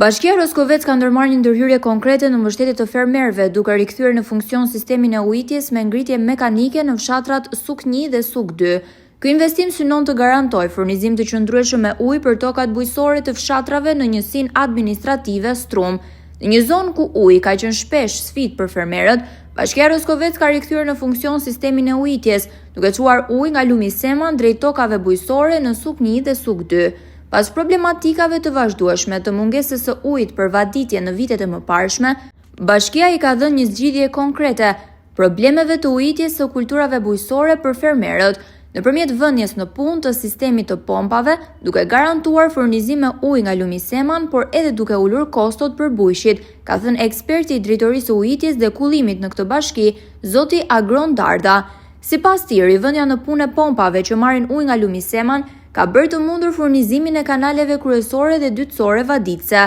Bashkia Roskovec ka ndërmarrë një ndërhyrje konkrete në mbështetje të fermerëve, duke rikthyer në funksion sistemin e ujitjes me ngritje mekanike në fshatrat Suk 1 dhe Suk 2. Ky investim synon të garantojë furnizim të qëndrueshëm me ujë për tokat bujqësore të fshatrave në njësinë administrative Strum. Në një zonë ku uji ka qenë shpesh sfidë për fermerët, Bashkia Roskovec ka rikthyer në funksion sistemin e ujitjes, duke çuar ujë nga lumi Seman drejt tokave bujqësore në Suk 1 dhe Suk 2. Pas problematikave të vazhdueshme të mungesës së ujit për vaditje në vitet e mëparshme, bashkia i ka dhënë një zgjidhje konkrete problemeve të ujitjes së kulturave bujqësore për fermerët, nëpërmjet vënies në punë të sistemit të pompave, duke garantuar furnizim me ujë nga lumi Seman, por edhe duke ulur kostot për bujqit, ka thënë eksperti i drejtorisë së ujitjes dhe kullimit në këtë bashki, zoti Agron Darda. Sipas tij, rivënia në punë e pompave që marrin ujë nga lumi Seman ka bërë të mundur furnizimin e kanaleve kryesore dhe dytësore vaditëse.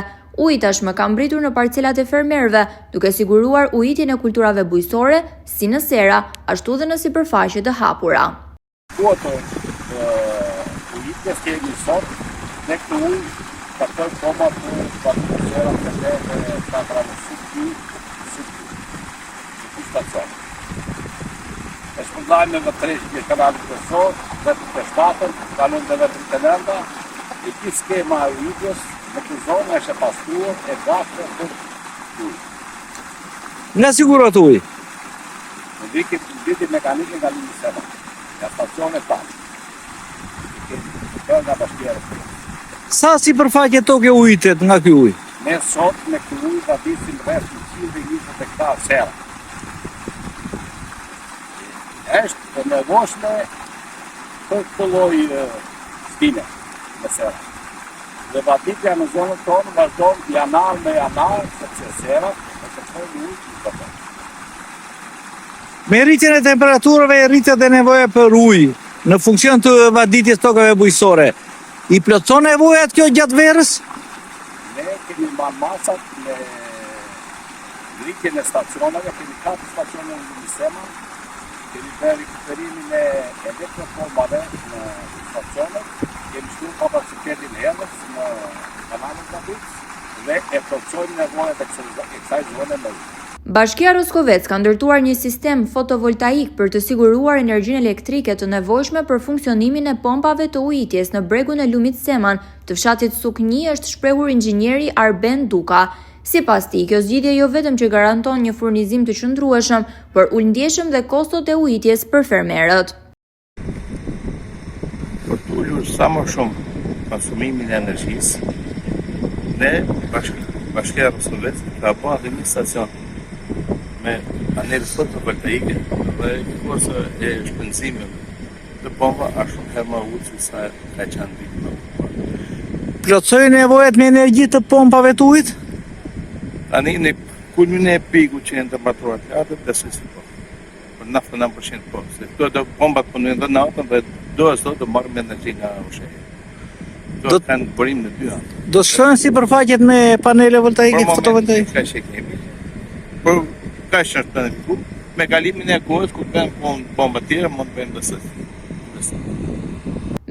Uji tashmë ka mbritur në parcelat e fermerëve, duke siguruar ujitjen e kulturave bujqësore si në sera, ashtu dhe në sipërfaqe të hapura. Kuoto ujitjes kemi sot, ne këtë ujë ka tërë pompa për bujqësera të shtatrave Suk 2, Suk 2 stacion. E shpëndajme në treshje kanalit kryesor, vetëm të shtatën, kalon dhe vetëm të lënda, i këtë skema e ujitjes në këtë zonë është e pastruar e gashme për ujë. Nga sigurat ujë? Në viti mekanike nga lumi Seman, nga stacione tanë. Nga Bashkia Roskovec. Sa sipërfaqe toke ujitet nga ky ujë? Ne sot me këtë ujë vadisim rreth 120 hektar sera. Është të nevojshme për këtë lloj stile me sera. Dhe vaditja në zonën tonë vazhdon janar me janar, sepse serat e të përnë ujë në të përnë. Me rritjen e temperaturave e rritet e nevoja për ujë në funksion të vaditjes tokave bujqësore, i plotëson nevojat kjo gjatë verës? Ne kemi marrë masat me rritjen e stacionave, kemi 4 stacione në lumi Seman, kemi bërë rikuperimin e elektropompave në stacionet, kemi shtuar kapacitetin herës në kanalin vaditës dhe e plotësojmë nevojat e kësaj zone me ujë. Bashkia Roskovec ka ndërtuar një sistem fotovoltaik për të siguruar energjinë elektrike të nevojshme për funksionimin e pompave të ujitjes në bregun e lumit Seman, të fshatit Suk 1, është shprehur inxhinieri Arben Duka. Sipas tij, kjo zgjidhje jo vetëm që garanton një furnizim të qëndrueshëm, por ulëndjeshëm dhe kostot e ujitjes për fermerët. Për të ulur sa më shumë konsumimin e energjisë, ne Bashkia Roskovec ka bërë edhe një stacion me panele fotovoltaike dhe kurse e shpenzimit të pompa është shumë herë më ulë sa ka qenë vitin më parë. Plotësoj nevojat me energji të pompave të ujit? Tani në kulmin e piku që janë temperaturat të larta, besoj se po. Për 99% po. Se këto do pompat punojnë dhe natën dhe do marrim energji nga ushtria. Do të kanë burim në dy anë. Do të shkojnë sipërfaqet me panele voltaike fotovoltaike? Ka që kemi. Por ka që është planifiku, me kalimin e kohës kur kanë pompa tjera mund të bëjmë dhe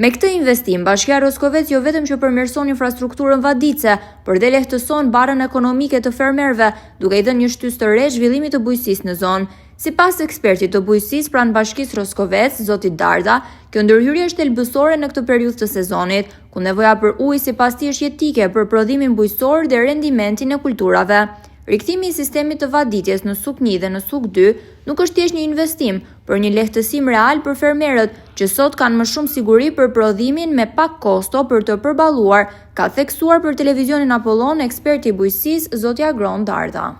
Me këtë investim, Bashkia Roskovec jo vetëm që përmirëson infrastrukturën vaditëse, por dhe lehtëson barrën ekonomike të fermerëve, duke i dhënë një shtys të re zhvillimit të bujqësisë në zonë. Sipas ekspertit të bujqësisë pranë Bashkisë Roskovec, zoti Darda, kjo ndërhyrje është thelbësore në këtë periudhë të sezonit, ku nevoja për ujë sipas tij është jetike për prodhimin bujqësor dhe rendimentin e kulturave. Rikthimi i sistemit të vaditjes në Suk 1 dhe në Suk 2 nuk është thjesht një investim, por një lehtësim real për fermerët, që sot kanë më shumë siguri për prodhimin me pak kosto për të përballuar, ka theksuar për televizionin Apollon eksperti i bujqësisë zoti Agron Darda.